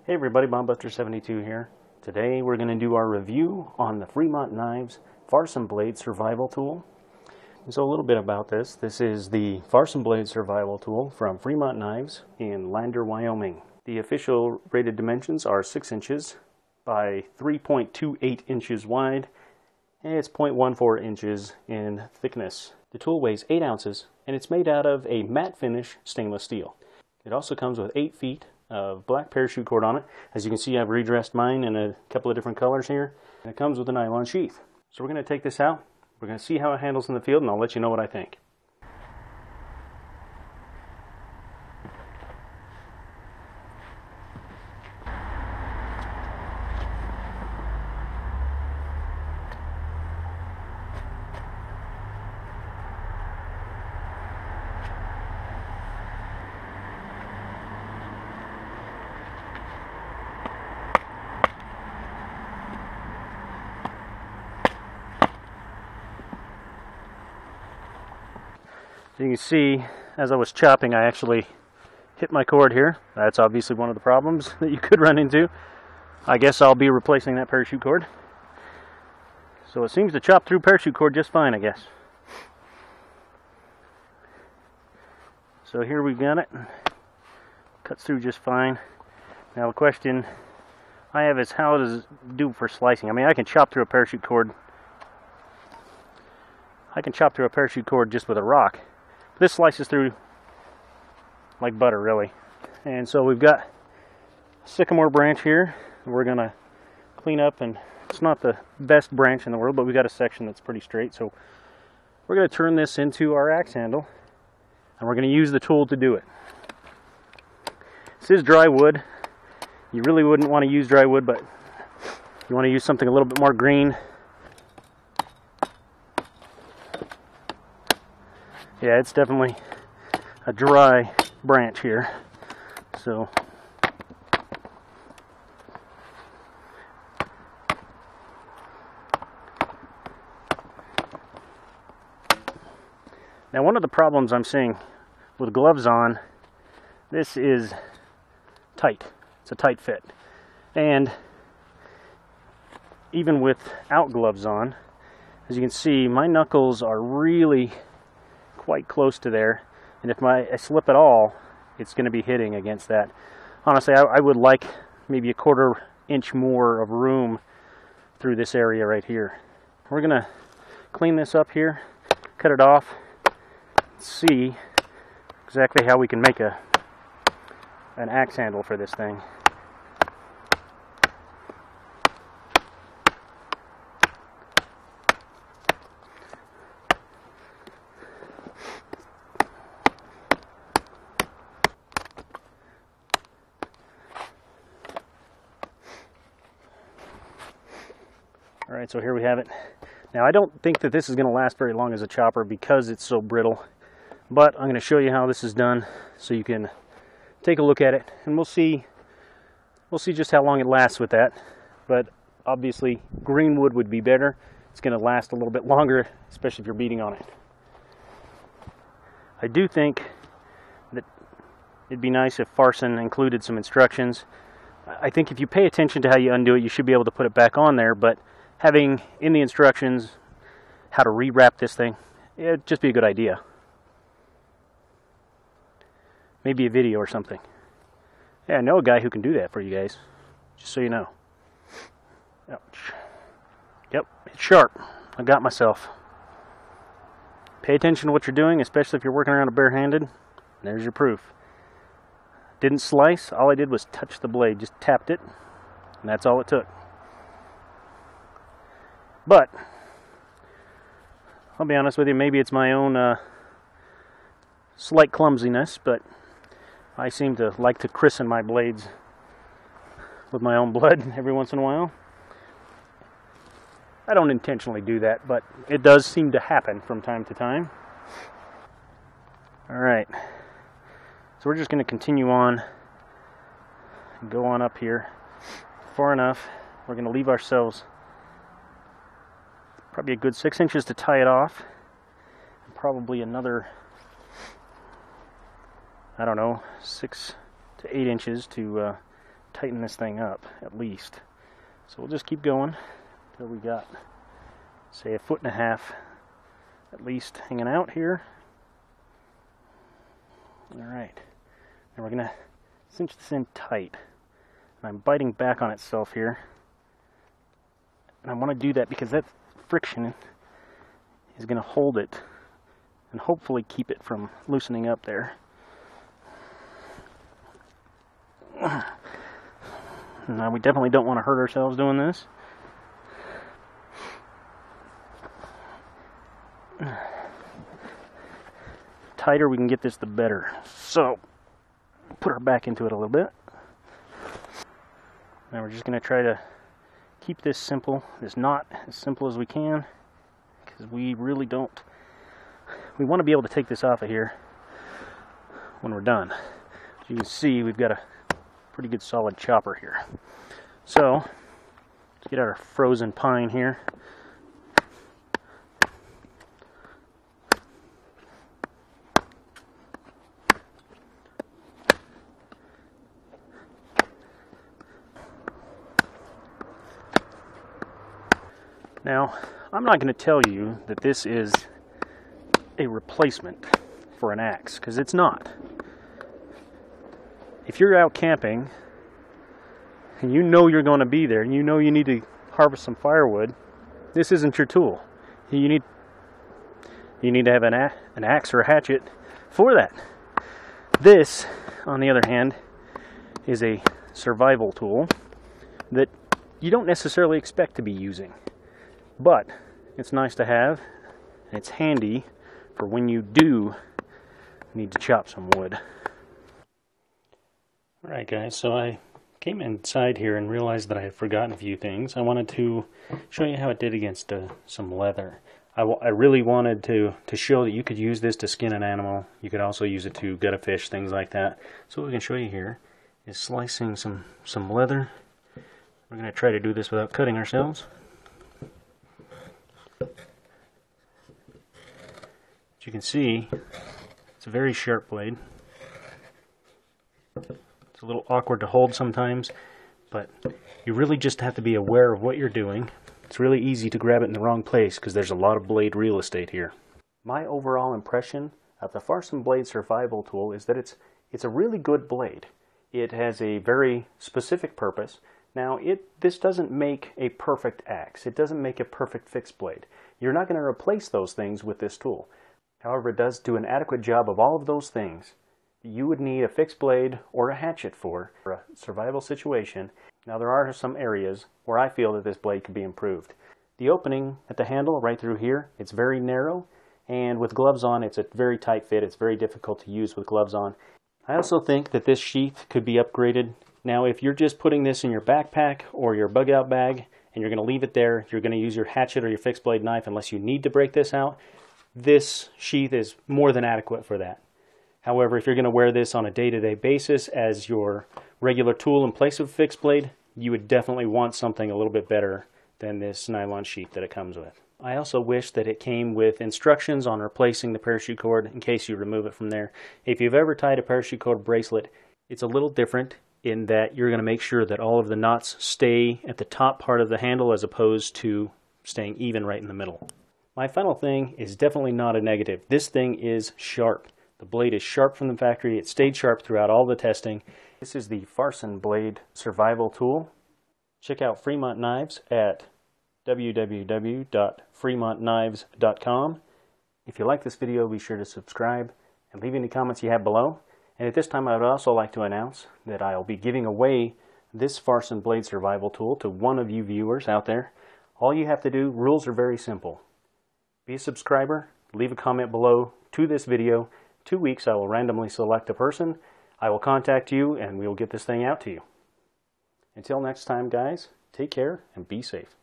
Hey everybody, BombBuster72 here. Today we're going to do our review on the Fremont Knives Farson Blade Survival tool. So a little bit about this. This is the Farson Blade Survival tool from Fremont Knives in Lander, Wyoming. The official rated dimensions are 6 inches by 3.28 inches wide, and it's 0.14 inches in thickness. The tool weighs 8 ounces, and it's made out of a matte finish stainless steel. It also comes with 8 feet of black parachute cord on it. As you can see, I've redressed mine in a couple of different colors here. And it comes with a nylon sheath. So we're going to take this out. We're going to see how it handles in the field, and I'll let you know what I think. You can see, as I was chopping, I actually hit my cord here. That's obviously one of the problems that you could run into. I guess I'll be replacing that parachute cord. So it seems to chop through parachute cord just fine, I guess. So here we've got it. Cuts through just fine. Now the question I have is, how does it do for slicing? I mean, I can chop through a parachute cord. I can chop through a parachute cord just with a rock. This slices through like butter, really. And so we've got a sycamore branch here. We're going to clean up, and it's not the best branch in the world, but we've got a section that's pretty straight. So we're going to turn this into our axe handle, and we're going to use the tool to do it. This is dry wood. You really wouldn't want to use dry wood, but you want to use something a little bit more green. Yeah, it's definitely a dry branch here. So now, one of the problems I'm seeing with gloves on, this is tight. It's a tight fit. And even without gloves on, as you can see, my knuckles are really quite close to there, and if I slip at all, it's going to be hitting against that. Honestly, I would like maybe a 1/4 inch more of room through this area right here. We're going to clean this up here, cut it off, see exactly how we can make an axe handle for this thing. Alright, so here we have it. Now, I don't think that this is going to last very long as a chopper because it's so brittle, but I'm going to show you how this is done so you can take a look at it, and we'll see just how long it lasts with that. But obviously, green wood would be better. It's going to last a little bit longer, especially if you're beating on it. I do think that it'd be nice if Farson included some instructions. I think if you pay attention to how you undo it, you should be able to put it back on there, but having in the instructions how to rewrap this thing, it'd just be a good idea. Maybe a video or something. Yeah, I know a guy who can do that for you guys, just so you know. Ouch. Yep, it's sharp. I got myself. Pay attention to what you're doing, especially if you're working around it barehanded. There's your proof. Didn't slice, all I did was touch the blade, just tapped it, and that's all it took. But I'll be honest with you, maybe it's my own slight clumsiness, but I seem to like to christen my blades with my own blood every once in a while. I don't intentionally do that, but it does seem to happen from time to time. Alright, so we're just going to continue on and go on up here far enough. We're going to leave ourselves probably a good 6 inches to tie it off, and probably another, I don't know, 6 to 8 inches to tighten this thing up at least. So we'll just keep going until we got, say, 1.5 feet at least hanging out here. Alright, now we're going to cinch this in tight. And I'm biting back on itself here. And I want to do that because that friction is going to hold it and hopefully keep it from loosening up there. Now we definitely don't want to hurt ourselves doing this. Tighter we can get this, the better. So, put our back into it a little bit. Now we're just going to try to keep this simple, this knot as simple as we can, because we really don't. We want to be able to take this off of here when we're done. As you can see, we've got a pretty good solid chopper here. So, let's get out our frozen pine here. Now, I'm not going to tell you that this is a replacement for an axe, because it's not. If you're out camping and you know you're going to be there and you know you need to harvest some firewood, this isn't your tool. You need to have an axe or a hatchet for that. This, on the other hand, is a survival tool that you don't necessarily expect to be using. But it's nice to have, and it's handy for when you do need to chop some wood. Alright guys, so I came inside here and realized that I had forgotten a few things. I wanted to show you how it did against some leather. I really wanted to show that you could use this to skin an animal. You could also use it to gut a fish, things like that. So what we can show you here is slicing some leather. We're going to try to do this without cutting ourselves. As you can see, it's a very sharp blade. It's a little awkward to hold sometimes, but you really just have to be aware of what you're doing. It's really easy to grab it in the wrong place because there's a lot of blade real estate here. My overall impression of the Farson Blade Survival tool is that it's a really good blade. It has a very specific purpose. Now, this doesn't make a perfect axe. It doesn't make a perfect fixed blade. You're not going to replace those things with this tool. However, it does do an adequate job of all of those things you would need a fixed blade or a hatchet for a survival situation. Now, there are some areas where I feel that this blade could be improved. The opening at the handle right through here, it's very narrow, and with gloves on, it's a very tight fit. It's very difficult to use with gloves on. I also think that this sheath could be upgraded. Now, if you're just putting this in your backpack or your bug out bag and you're going to leave it there, you're going to use your hatchet or your fixed blade knife unless you need to break this out, this sheath is more than adequate for that. However, if you're going to wear this on a day-to-day basis as your regular tool in place of a fixed blade, you would definitely want something a little bit better than this nylon sheath that it comes with. I also wish that it came with instructions on replacing the parachute cord in case you remove it from there. If you've ever tied a parachute cord bracelet, it's a little different in that you're going to make sure that all of the knots stay at the top part of the handle as opposed to staying even right in the middle. My final thing is definitely not a negative. This thing is sharp. The blade is sharp from the factory. It stayed sharp throughout all the testing. This is the Farson Blade Survival tool. Check out Fremont Knives at www.fremontknives.com. If you like this video, be sure to subscribe and leave any comments you have below. And at this time, I would also like to announce that I'll be giving away this Farson Blade Survival tool to one of you viewers out there. All you have to do, rules are very simple. Be a subscriber, leave a comment below to this video. 2 weeks, I will randomly select a person. I will contact you and we will get this thing out to you. Until next time, guys, take care and be safe.